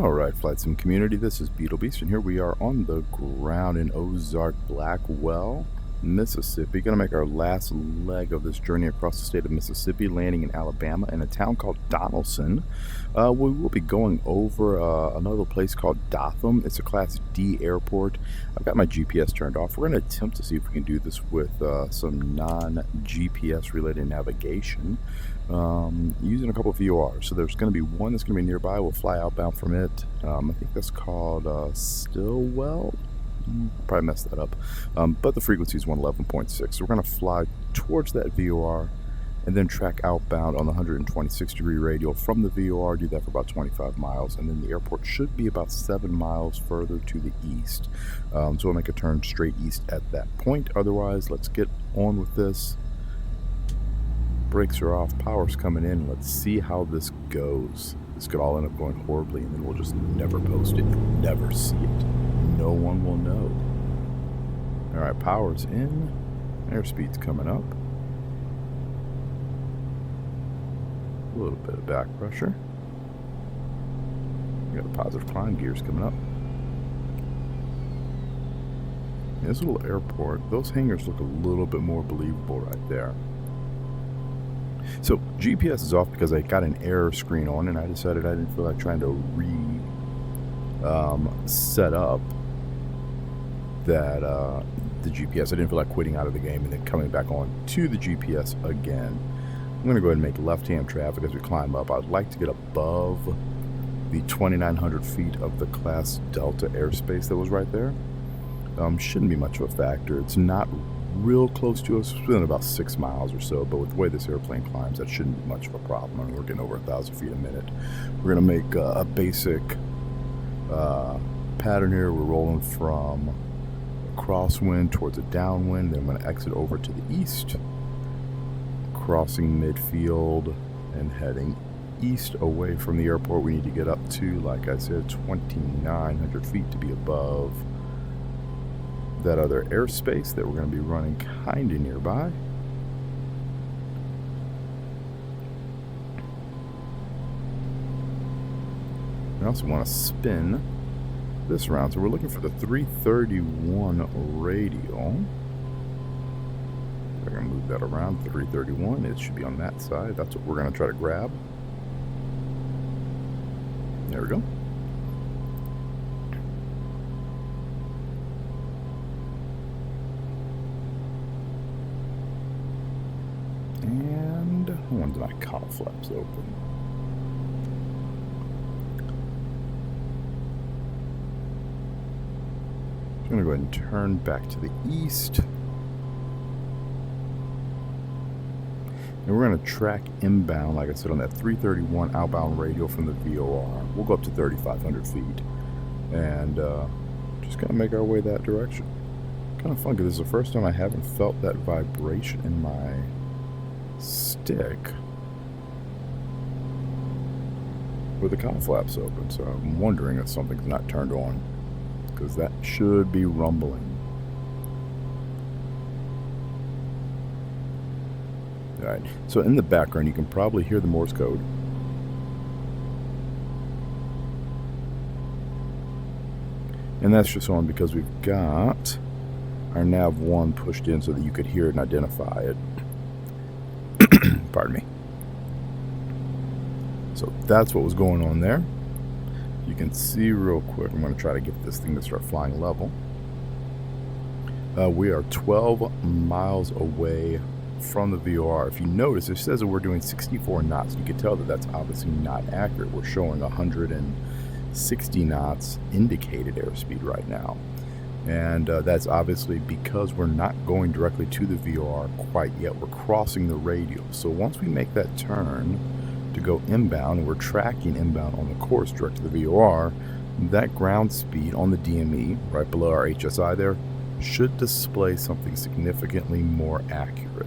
All right, Flight Sim community, this is Beetle Beast, and here we are on the ground in Ozark, Blackwell, Mississippi. Going to make our last leg of this journey across the state of Mississippi, landing in Alabama in a town called Donaldson. We will be going over another place called Dothan. It's a Class D airport. I've got my GPS turned off. We're going to attempt to see if we can do this with some non-GPS related navigation. Using a couple of VORs. So there's going to be one that's going to be nearby. We'll fly outbound from it. I think that's called Stillwell. Probably messed that up. But the frequency is 111.6. So we're going to fly towards that VOR and then track outbound on the 126-degree radial from the VOR. Do that for about 25 miles. And then the airport should be about 7 miles further to the east. So we'll make a turn straight east at that point. Otherwise, let's get on with this. Brakes are off, power's coming in. Let's see how this goes. This could all end up going horribly, and then we'll just never post it. You'll never see it. No one will know. All right, power's in. Airspeed's coming up. A little bit of back pressure. We got the positive climb gears coming up. This little airport, those hangars look a little bit more believable right there. So GPS is off because I got an error screen on, and I decided I didn't feel like trying to set up that the GPS. I didn't feel like quitting out of the game and then coming back on to the GPS again. I'm going to go ahead and make left-hand traffic as we climb up. I'd like to get above the 2,900 feet of the Class Delta airspace that was right there. Shouldn't be much of a factor. It's not real close to us, within about 6 miles or so, but with the way this airplane climbs, that shouldn't be much of a problem. I mean, we're getting over 1,000 feet a minute. We're going to make a basic pattern here. We're rolling from a crosswind towards a downwind, then I'm going to exit over to the east, crossing midfield and heading east away from the airport. We need to get up to, like I said, 2,900 feet to be above that other airspace that we're going to be running kind of nearby. I also want to spin this round, so we're looking for the 331 radial. We're going to move that around. 331, it should be on that side. That's what we're going to try to grab. There we go. And when did my collar flaps open? I'm going to go ahead and turn back to the east. And we're going to track inbound, like I said, on that 331 outbound radial from the VOR. We'll go up to 3,500 feet. And just going to make our way that direction. Kind of funky. This is the first time I haven't felt that vibration in my stick with the collar flaps open, so I'm wondering if something's not turned on, because that should be rumbling. Alright, so in the background you can probably hear the Morse code. And that's just on because we've got our nav 1 pushed in so that you could hear it and identify it. Pardon me. So that's what was going on there. You can see real quick. I'm going to try to get this thing to start flying level. We are 12 miles away from the VOR. If you notice, it says that we're doing 64 knots. You can tell that that's obviously not accurate. We're showing 160 knots indicated airspeed right now. And that's obviously because we're not going directly to the VOR quite yet. We're crossing the radial. So once we make that turn to go inbound, and we're tracking inbound on the course direct to the VOR, that ground speed on the DME, right below our HSI there, should display something significantly more accurate,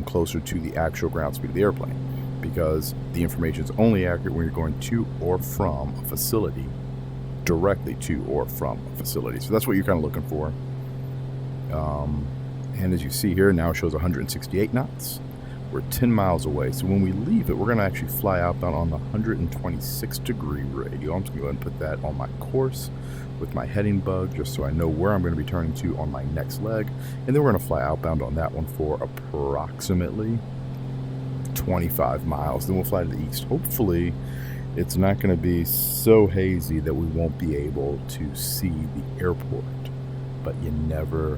closer to the actual ground speed of the airplane, because the information is only accurate when you're going to or from a facility, directly to or from a facility. So that's what you're kind of looking for. And as you see here, now it shows 168 knots. We're 10 miles away, so when we leave it, we're going to actually fly outbound on the 126-degree radial. I'm just going to go ahead and put that on my course with my heading bug, just so I know where I'm going to be turning to on my next leg. And then we're going to fly outbound on that one for approximately 25 miles. Then we'll fly to the east. Hopefully, it's not going to be so hazy that we won't be able to see the airport, but you never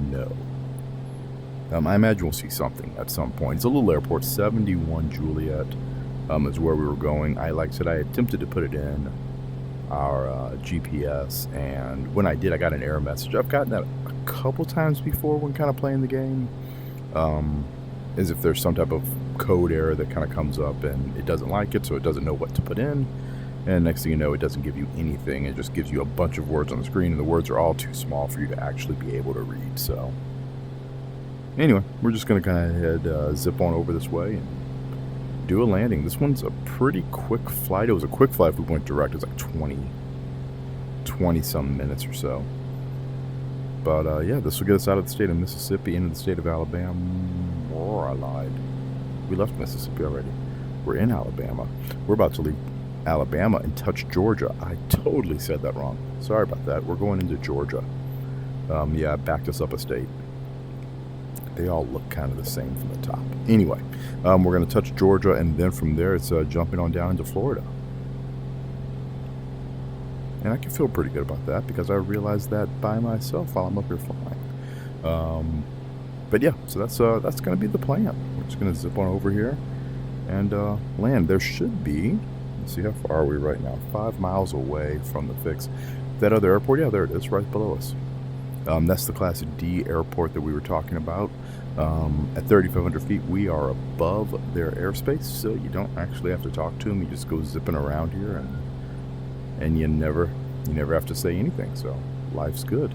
know. I imagine we'll see something at some point. It's a little airport, 71 Juliet is where we were going. Like I said, I attempted to put it in our GPS, and when I did, I got an error message. I've gotten that a couple times before when kind of playing the game, as if there's some type of code error that kind of comes up and it doesn't like it, so it doesn't know what to put in. And next thing you know, it doesn't give you anything. It just gives you a bunch of words on the screen, and the words are all too small for you to actually be able to read. So anyway, we're just going to kind of head zip on over this way and do a landing. This one's a pretty quick flight. It was a quick flight if we went direct. It was like 20 some minutes or so. But yeah, this will get us out of the state of Mississippi into the state of Alabama. Or I lied. We left Mississippi already. We're in Alabama. We're about to leave Alabama and touch Georgia. I totally said that wrong. Sorry about that. We're going into Georgia. Yeah, I backed us up a state. They all look kind of the same from the top. Anyway, we're going to touch Georgia, and then from there it's jumping on down into Florida. And I can feel pretty good about that because I realized that by myself while I'm up here flying. But yeah, so that's going to be the plan. We're just going to zip on over here and land. There should be, let's see, how far are we right now? 5 miles away from the fix. That other airport, yeah, there it is, right below us. That's the Class D airport that we were talking about. At 3,500 feet, we are above their airspace, so you don't actually have to talk to them. You just go zipping around here, and you never have to say anything. So life's good.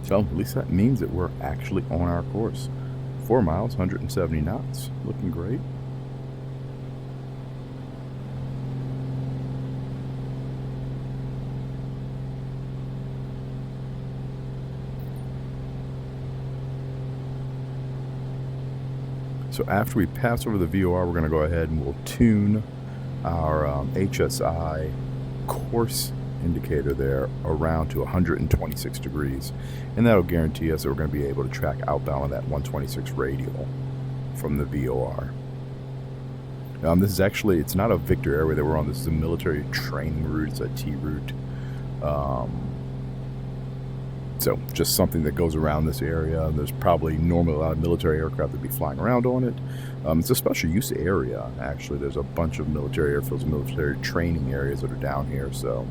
So at least that means that we're actually on our course. 4 miles, 170 knots, looking great. So after we pass over the VOR, we're going to go ahead and we'll tune our HSI course indicator there around to 126 degrees, and that'll guarantee us that we're going to be able to track outbound on that 126 radial from the VOR. This is actually, it's not a Victor airway that we're on. This is a military training route. It's a T route. So just something that goes around this area. There's probably normally a lot of military aircraft that be flying around on it. It's a special use area, actually. There's a bunch of military airfields, military training areas that are down here. So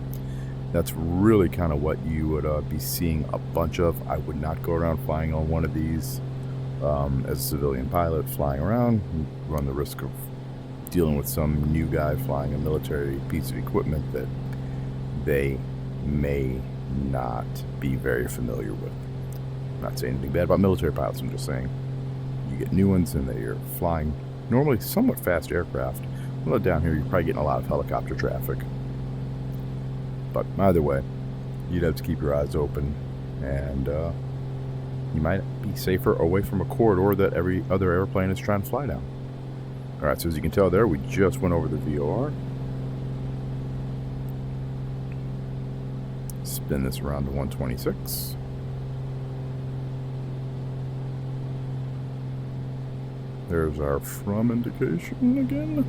that's really kind of what you would be seeing a bunch of. I would not go around flying on one of these as a civilian pilot flying around. You run the risk of dealing with some new guy flying a military piece of equipment that they may not be very familiar with. I'm not saying anything bad about military pilots. I'm just saying you get new ones and they are flying normally somewhat fast aircraft. Well, down here you're probably getting a lot of helicopter traffic. But either way, you'd have to keep your eyes open, and you might be safer away from a corridor that every other airplane is trying to fly down. Alright, so as you can tell there, we just went over the VOR. Spin this around to 126. There's our from indication again.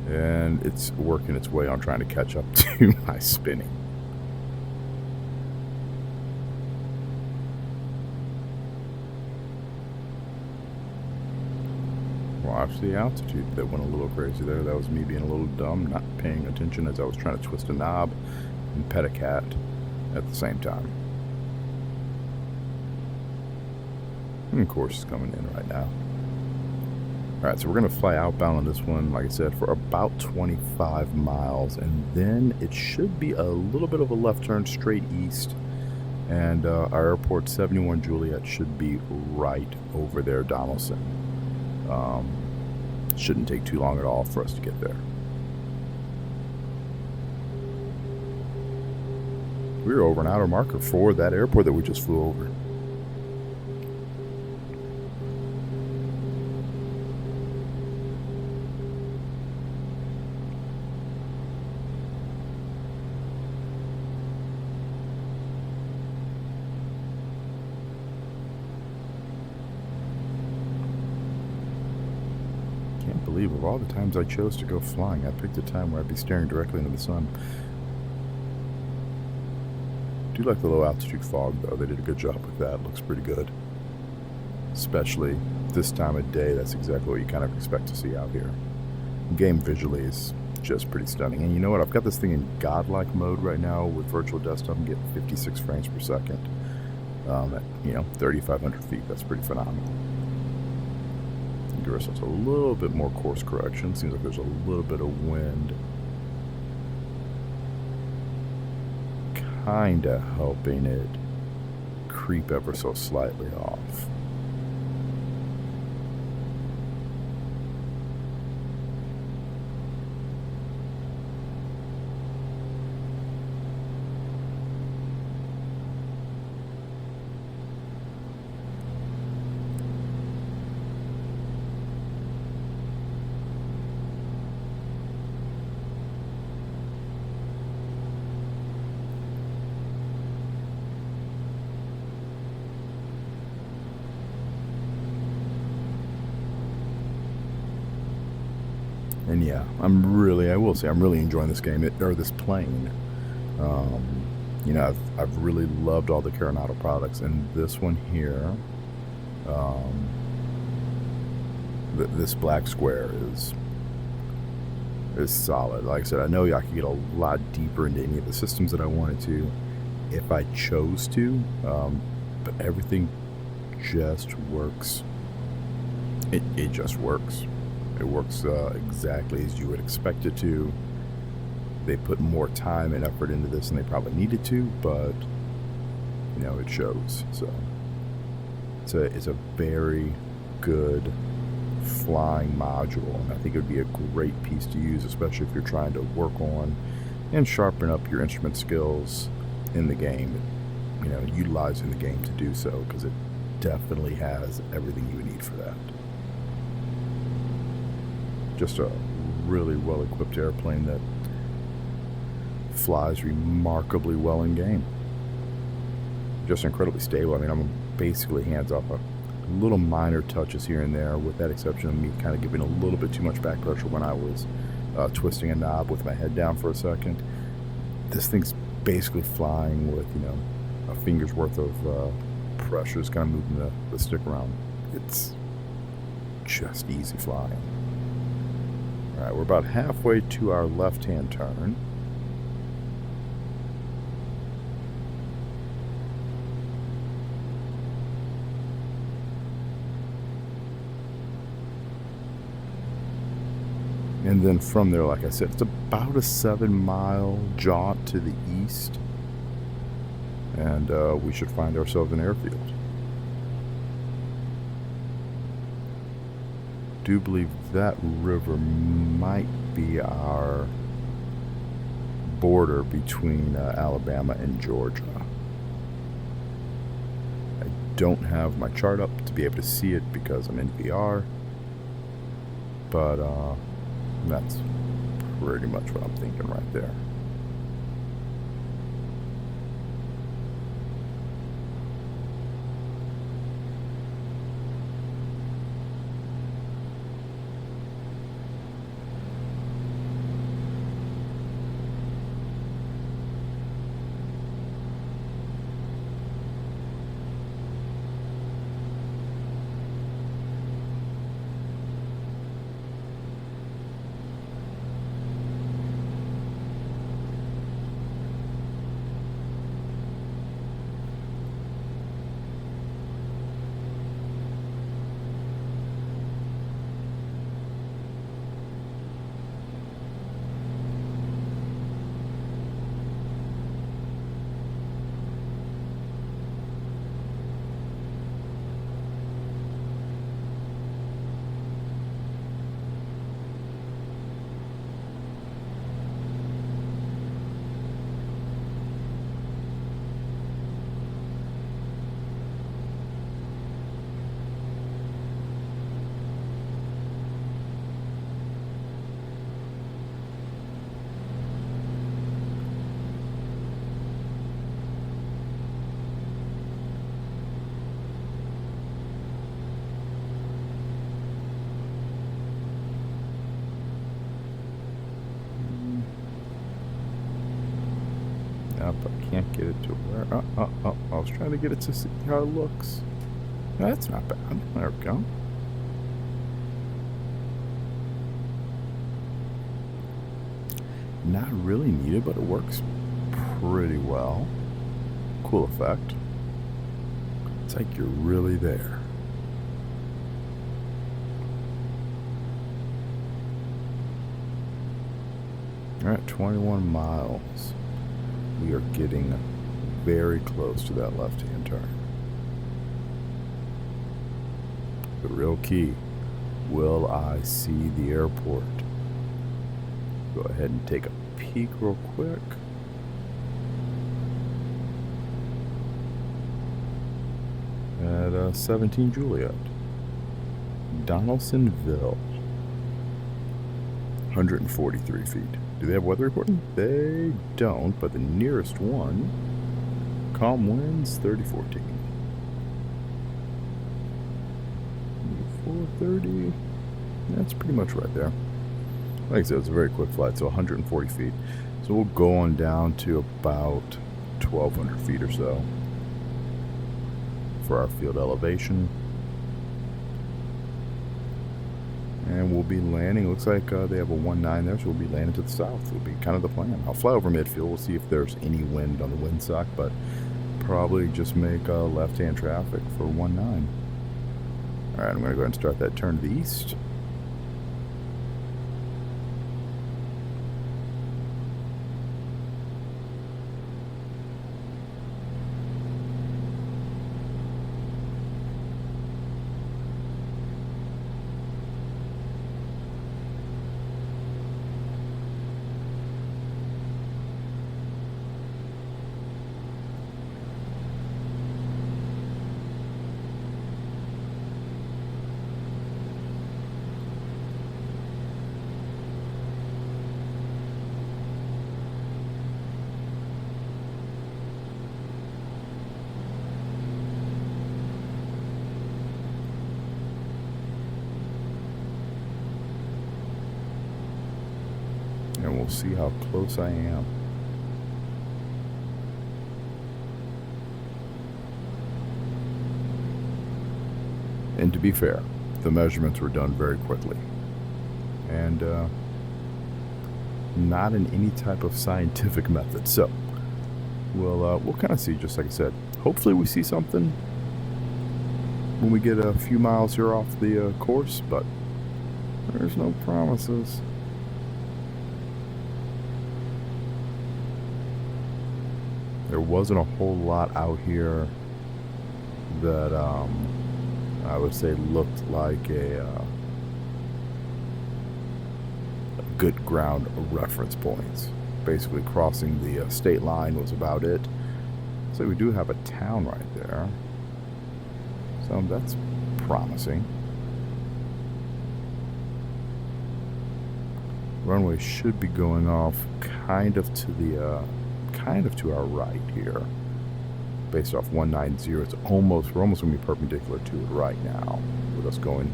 And it's working its way on trying to catch up to my spinning. Watch the altitude. That went a little crazy there. That was me being a little dumb, not paying attention as I was trying to twist a knob and pet a cat at the same time. And of course, it's coming in right now. Alright, so we're going to fly outbound on this one, like I said, for about 25 miles. And then it should be a little bit of a left turn straight east. And our airport, 71 Juliet, should be right over there, Donaldson. Shouldn't take too long at all for us to get there. We're over an outer marker for that airport that we just flew over. Can't believe of all the times I chose to go flying, I picked a time where I'd be staring directly into the sun. I do like the low altitude fog though, they did a good job with that, looks pretty good. Especially this time of day, that's exactly what you kind of expect to see out here. Game visually is just pretty stunning. And you know what, I've got this thing in godlike mode right now with virtual desktop. I'm getting 56 frames per second at 3,500 feet. That's pretty phenomenal. Give ourselves a little bit more course correction. Seems like there's a little bit of wind kinda helping it creep ever so slightly off. And yeah, I will say, I'm really enjoying this game, or this plane. I've really loved all the Coronado products, and this one here, this black square is solid. Like I said, I know I could get a lot deeper into any of the systems that I wanted to, if I chose to, but everything just works. It just works. It works exactly as you would expect it to. They put more time and effort into this than they probably needed to, but it shows. So it's a very good flying module, and I think it would be a great piece to use, especially if you're trying to work on and sharpen up your instrument skills in the game. Utilizing the game to do so, because it definitely has everything you would need for that. Just a really well-equipped airplane that flies remarkably well in game. Just incredibly stable. I mean, I'm basically hands-off. Little minor touches here and there, with that exception of me kind of giving a little bit too much back pressure when I was twisting a knob with my head down for a second. This thing's basically flying with, a finger's worth of pressure, is kind of moving the stick around. It's just easy flying. All right, we're about halfway to our left-hand turn. And then from there, like I said, it's about a 7-mile jaunt to the east. And we should find ourselves an airfield. Do believe that river might be our border between Alabama and Georgia. I don't have my chart up to be able to see it because I'm in VR, but that's pretty much what I'm thinking right there. map. I can't get it to where... I was trying to get it to see how it looks. That's not bad. There we go. Not really needed, but it works pretty well. Cool effect. It's like you're really there. Alright, 21 miles. We are getting very close to that left-hand turn. The real key, will I see the airport? Go ahead and take a peek real quick. At 17 Juliet. Donalsonville. 143 feet. Do they have weather reporting? They don't, but the nearest one, calm winds, 30-14. 430, that's pretty much right there. Like I said, it's a very quick flight, so 140 feet. So we'll go on down to about 1,200 feet or so for our field elevation. And we'll be landing. Looks like they have a 1-9 there, so we'll be landing to the south. Will be kind of the plan. I'll fly over midfield. We'll see if there's any wind on the windsock, but probably just make left-hand traffic for 1-9. All right, I'm going to go ahead and start that turn to the east. And we'll see how close I am. And to be fair, the measurements were done very quickly. And not in any type of scientific method. So we'll kind of see, just like I said. Hopefully we see something when we get a few miles here off the course, but there's no promises. There wasn't a whole lot out here that I would say looked like a good ground reference points. Basically crossing the state line was about it. So we do have a town right there. So that's promising. Runway should be going off kind of to the to our right here, based off 190. We're almost going to be perpendicular to it right now, with us going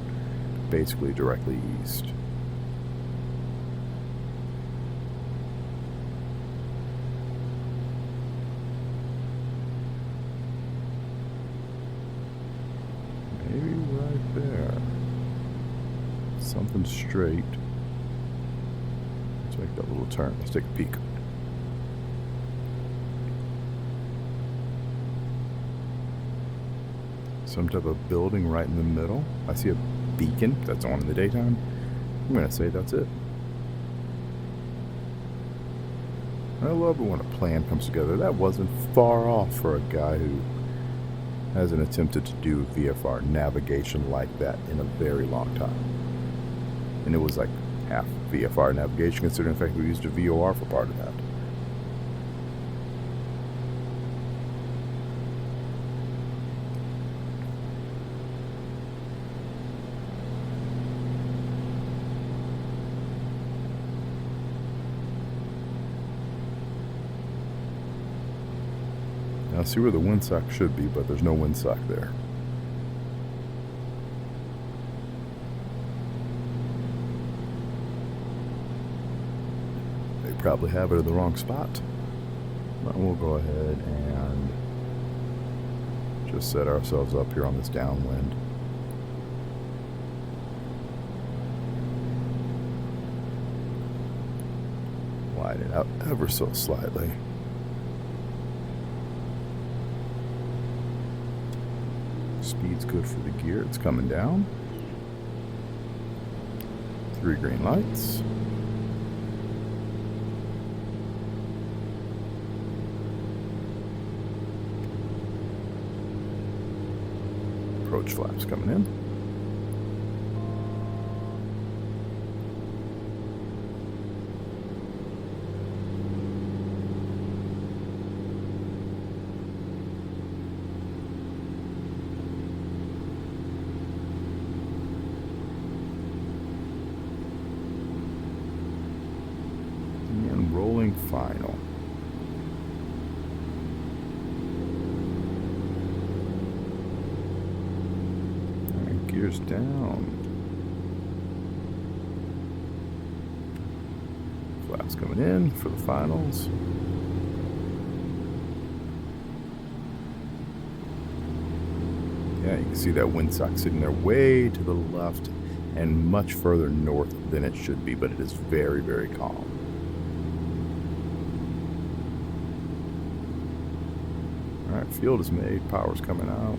basically directly east. Maybe right there. Something straight. Let's make that little turn. Let's take a peek. Some type of building right in the middle. I see a beacon that's on in the daytime. I'm going to say that's it. I love it when a plan comes together. That wasn't far off for a guy who hasn't attempted to do VFR navigation like that in a very long time. And it was like half VFR navigation, considering the fact we used a VOR for part of that. Now see where the windsock should be, but there's no windsock there. They probably have it in the wrong spot. But we'll go ahead and just set ourselves up here on this downwind. Widen it out ever so slightly. Speed's good for the gear. It's coming down. 3 green lights. Approach flaps coming in. And rolling final. Gears down. Flaps coming in for the finals. Yeah, you can see that windsock sitting there way to the left and much further north than it should be, but it is very, very calm. All right, field is made, power's coming out.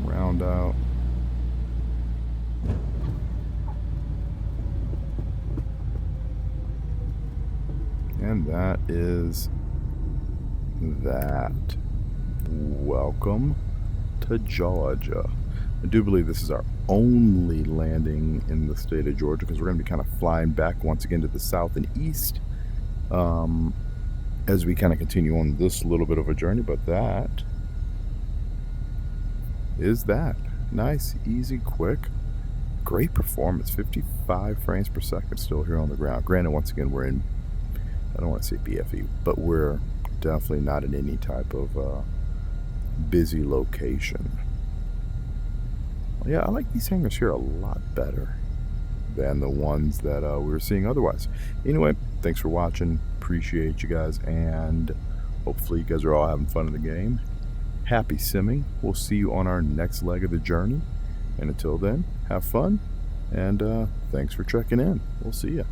Round out. And that is that. Welcome to Georgia. I do believe this is our only landing in the state of Georgia, because we're going to be kind of flying back once again to the south and east as we kind of continue on this little bit of a journey. But that is that. Nice, easy, quick, great performance. 55 frames per second still here on the ground. Granted, once again, we're in, I don't want to say BFE, but we're definitely not in any type of busy location. Yeah, I like these hangars here a lot better than the ones that we were seeing otherwise. Anyway, thanks for watching. Appreciate you guys, and hopefully you guys are all having fun in the game. Happy simming. We'll see you on our next leg of the journey. And until then, have fun, and thanks for checking in. We'll see you.